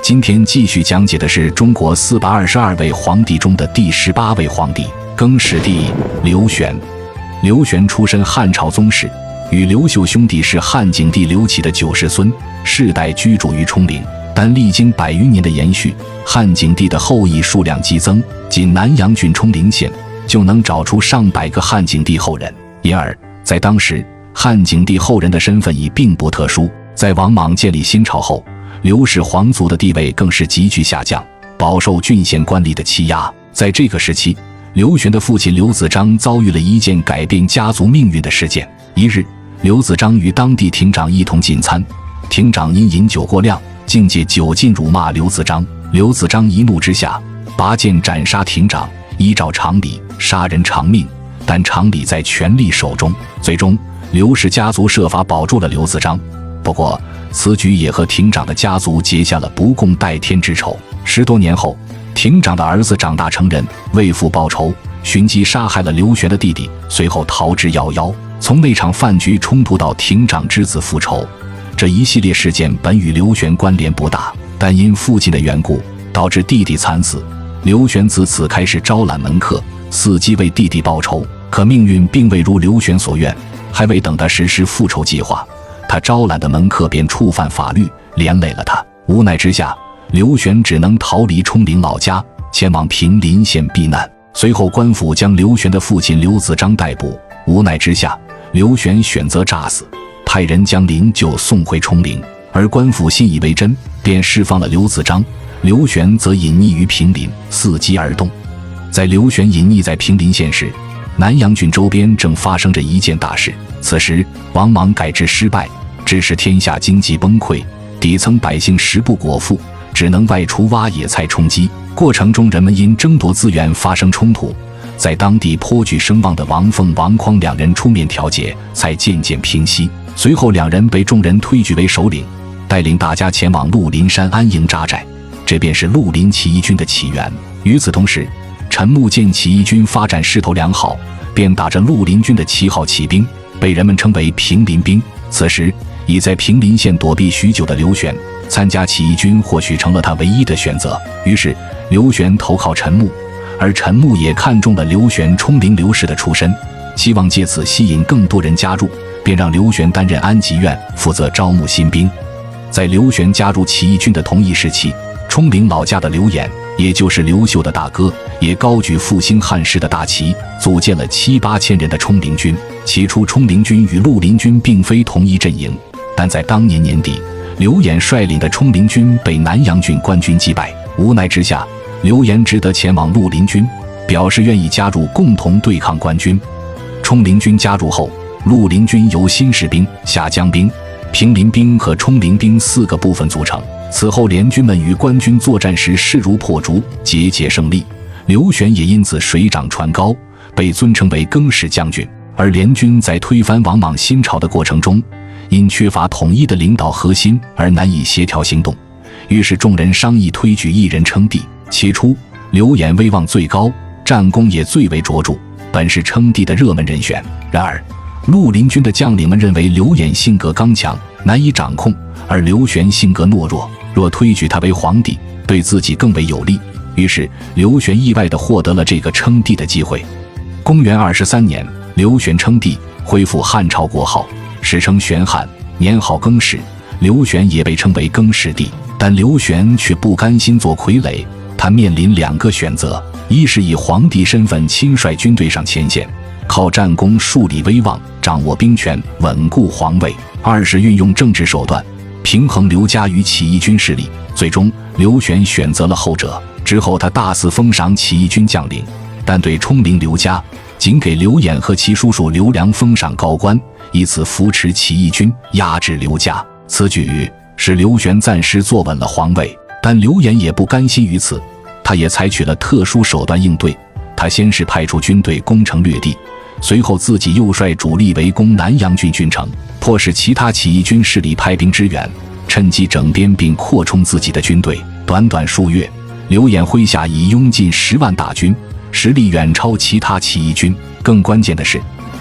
今天继续讲解的是中国422位皇帝中的第18位皇帝更始帝刘玄。刘玄出身汉朝宗室，与刘秀兄弟是汉景帝刘启的9世孙，世代居住于冲陵，但历经100余年的延续，汉景帝的后裔数量激增，仅南阳郡冲陵县就能找出上百个汉景帝后人。因而在当时，汉景帝后人的身份已并不特殊。在王莽建立新朝后，刘氏皇族的地位更是急剧下降，饱受郡县官吏的欺压。在这个时期，刘玄的父亲刘子章遭遇了一件改变家族命运的事件。一日，刘子章与当地亭长一同进餐，亭长因饮酒过量，竟借酒劲辱骂刘子章。刘子章一怒之下，拔剑斩杀亭长。依照常理，杀人偿命，但常理在权力手中。最终，刘氏家族设法保住了刘子章。不过，此举也和亭长的家族结下了不共戴天之仇。10多年后，亭长的儿子长大成人，为父报仇，寻机杀害了刘玄的弟弟，随后逃之夭夭。从那场饭局冲突到亭长之子复仇，这一系列事件本与刘玄关联不大，但因父亲的缘故，导致弟弟惨死。刘玄自此开始招揽门客，伺机为弟弟报仇。可命运并未如刘玄所愿，还未等他实施复仇计划，他招揽的门客便触犯法律，连累了他。无奈之下，刘玄只能逃离冲陵老家，前往平林县避难。随后官府将刘玄的父亲刘子章逮捕。无奈之下，刘玄选择诈死，派人将灵柩送回冲陵，而官府信以为真，便释放了刘子章。刘玄则隐匿于平林，伺机而动。在刘玄隐匿在平林县时，南阳郡周边正发生着一件大事。此时王莽改制失败，致使天下经济崩溃，底层百姓食不果腹，只能外出挖野菜充饥。过程中人们因争夺资源发生冲突，在当地颇具声望的王凤、王匡2人出面调解，才渐渐平息。随后2人被众人推举为首领，带领大家前往鹿林山安营扎寨，这便是绿林起义军的起源。与此同时，陈穆见起义军发展势头良好，便打着绿林军的旗号起兵，被人们称为平林兵。此时已在平林县躲避许久的刘玄，参加起义军或许成了他唯一的选择。于是刘玄投靠陈穆，而陈穆也看中了刘玄冲陵刘氏的出身，希望借此吸引更多人加入，便让刘玄担任安吉院，负责招募新兵。在刘玄加入起义军的同一时期，冲陵老家的刘演，也就是刘秀的大哥，也高举复兴汉室的大旗，组建了7、8千人的冲陵军。起初冲陵军与绿林军并非同一阵营，但在当年年底，刘演率领的冲陵军被南阳郡官军击败。无奈之下，刘演只得前往绿林军，表示愿意加入，共同对抗官军。冲陵军加入后，绿林军由新士兵、下江兵、平林兵和冲陵兵4个部分组成。此后联军们与官军作战时势如破竹，节节胜利。刘玄也因此水涨船高，被尊称为更始将军。而联军在推翻王莽新朝的过程中，因缺乏统一的领导核心而难以协调行动，于是众人商议推举一人称帝。起初刘演威望最高，战功也最为卓著，本是称帝的热门人选。然而绿林军的将领们认为刘演性格刚强，难以掌控，而刘玄性格懦弱，若推举他为皇帝，对自己更为有利。于是刘玄意外地获得了这个称帝的机会。公元23年，刘玄称帝，恢复汉朝国号，史称玄汉，年号更始。刘玄也被称为更始帝，但刘玄却不甘心做傀儡，他面临2个选择：一是以皇帝身份亲率军队上前线，靠战功树立威望，掌握兵权，稳固皇位；二是运用政治手段，平衡刘家与起义军势力。最终刘玄选择了后者。之后他大肆封赏起义军将领，但对冲陵刘家仅给刘演和其叔叔刘良封赏高官，以此扶持起义军，压制刘家。此举使刘玄暂时坐稳了皇位，但刘演也不甘心于此，他也采取了特殊手段应对。他先是派出军队攻城略地，随后自己又率主力围攻南阳郡郡城，迫使其他起义军势力派兵支援，趁机整编并扩充自己的军队。短短数月，刘演麾下已拥进10万大军，实力远超其他起义军。更关键的是，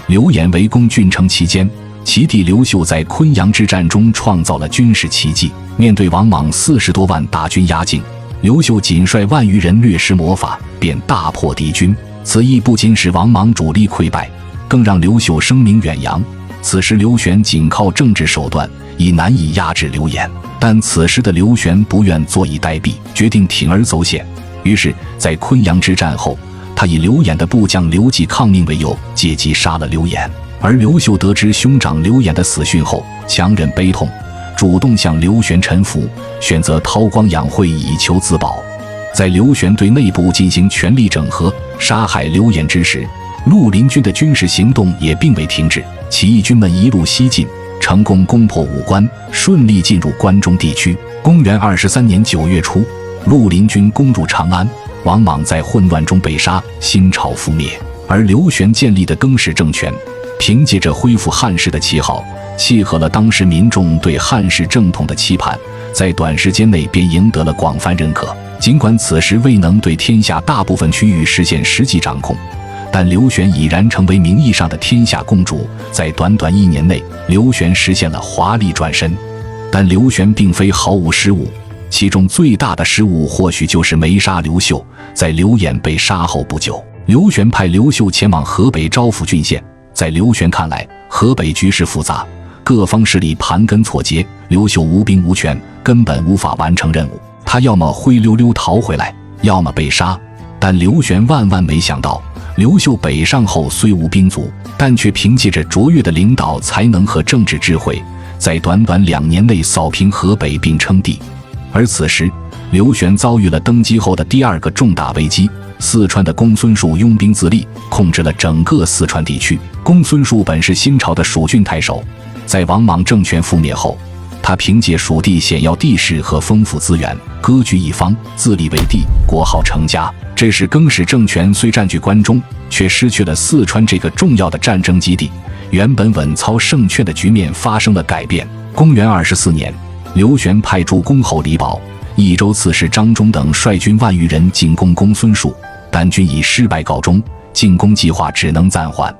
刘演围攻郡城期间，其弟刘秀在昆阳之战中创造了军事奇迹，面对王莽40多万大军压境，刘秀仅率万余人略施魔法，便大破敌军。此役不仅使王莽主力溃败，更让刘秀声名远扬。此时刘玄仅靠政治手段已难以压制刘演，但此时的刘玄不愿坐以待毙，决定铤而走险。于是在昆阳之战后，他以刘演的部将刘季抗命为由，借机杀了刘演。而刘秀得知兄长刘演的死讯后，强忍悲痛，主动向刘玄臣服，选择韬光养晦以求自保。在刘玄对内部进行全力整合，杀害刘演之时，绿林军的军事行动也并未停止，起义军们一路西进，成功攻破武关，顺利进入关中地区。公元23年9月初，绿林军攻入长安，王莽在混乱中被杀，新朝覆灭。而刘玄建立的更始政权，凭借着恢复汉室的旗号，契合了当时民众对汉室正统的期盼，在短时间内便赢得了广泛认可。尽管此时未能对天下大部分区域实现实际掌控，但刘玄已然成为名义上的天下共主。在短短1年内，刘玄实现了华丽转身。但刘玄并非毫无失误，其中最大的失误或许就是没杀刘秀。在刘演被杀后不久，刘玄派刘秀前往河北招抚郡县。在刘玄看来，河北局势复杂，各方势力盘根错节，刘秀无兵无权，根本无法完成任务。他要么灰溜溜逃回来，要么被杀。但刘玄万万没想到，刘秀北上后虽无兵卒，但却凭借着卓越的领导才能和政治智慧，在短短2年内扫平河北并称帝。而此时，刘玄遭遇了登基后的第2个重大危机。四川的公孙述拥兵自立，控制了整个四川地区。公孙述本是新朝的蜀郡太守，在王莽政权覆灭后，他凭借蜀地险要地势和丰富资源，割据一方，自立为帝，国号成家。这使更始政权虽占据关中，却失去了四川这个重要的战争基地，原本稳操胜券的局面发生了改变。公元24年，刘玄派驻公侯李宝、益州刺史张忠等率军万余人进攻公孙述，但均以失败告终，进攻计划只能暂缓。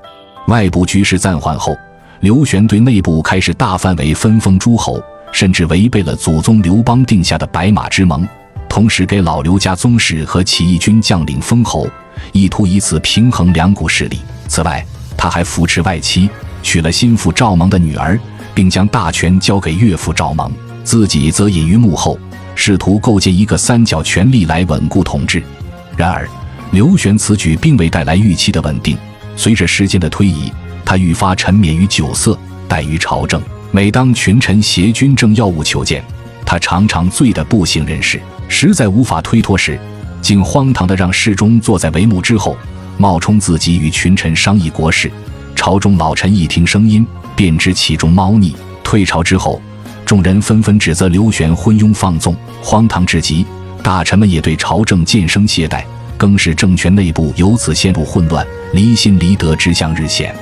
外部局势暂缓后，刘玄对内部开始大范围分封诸侯，甚至违背了祖宗刘邦定下的白马之盟，同时给老刘家宗室和起义军将领封侯，意图以此平衡两股势力。此外，他还扶持外戚，娶了心腹赵蒙的女儿，并将大权交给岳父赵蒙，自己则隐于幕后，试图构建一个三角权力来稳固统治。然而刘玄此举并未带来预期的稳定，随着时间的推移，他愈发沉湎于酒色，怠于朝政。每当群臣携军政要务求见，他常常醉得不省人事，实在无法推脱时，竟荒唐地让侍中坐在帷幕之后，冒充自己与群臣商议国事。朝中老臣一听声音，便知其中猫腻。退朝之后，众人纷纷指责刘玄昏庸放纵，荒唐至极，大臣们也对朝政渐生懈怠，更使政权内部由此陷入混乱，离心离德之象日显。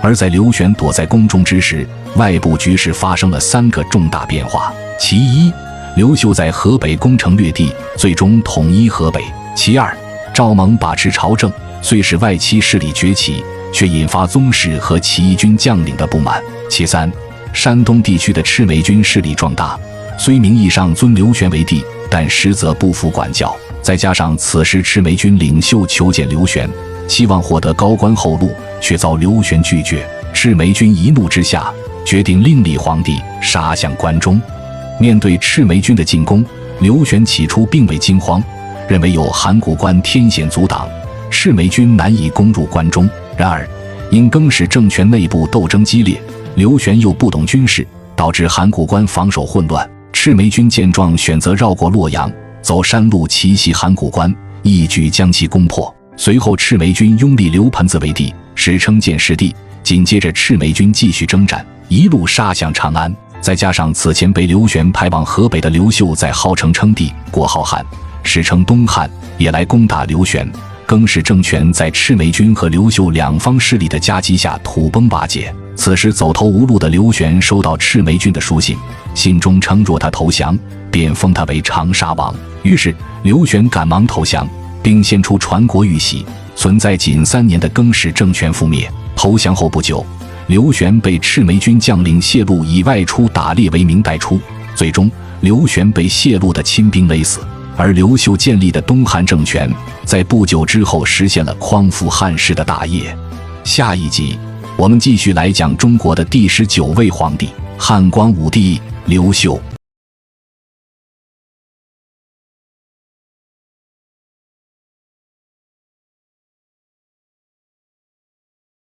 而在刘玄躲在宫中之时，外部局势发生了3个重大变化。其一，刘秀在河北攻城略地，最终统一河北。其二，赵蒙把持朝政，虽使外戚势力崛起，却引发宗室和起义军将领的不满。其三，山东地区的赤眉军势力壮大，虽名义上尊刘玄为帝，但实则不服管教。再加上此时赤眉军领袖求见刘玄，希望获得高官厚禄，却遭刘玄拒绝。赤眉军一怒之下，决定另立皇帝，杀向关中。面对赤眉军的进攻，刘玄起初并未惊慌，认为有函谷关天险阻挡，赤眉军难以攻入关中。然而因更始政权内部斗争激烈，刘玄又不懂军事，导致函谷关防守混乱。赤眉军见状，选择绕过洛阳，走山路奇袭函谷关，一举将其攻破。随后赤眉军拥立刘盆子为帝，史称建世帝。紧接着赤眉军继续征战，一路杀向长安。再加上此前被刘玄派往河北的刘秀在号称称帝，国号汉，史称东汉，也来攻打刘玄。更始政权在赤眉军和刘秀两方势力的夹击下土崩瓦解。此时走投无路的刘玄收到赤眉军的书信，信中称若他投降，便封他为长沙王。于是刘玄赶忙投降，并献出传国玉玺。存在仅3年的更始政权覆灭。投降后不久，刘玄被赤眉军将领谢禄以外出打猎为名带出，最终刘玄被谢禄的亲兵勒死，而刘秀建立的东汉政权在不久之后实现了匡扶汉室的大业。下一集我们继续来讲中国的第19位皇帝汉光武帝刘秀。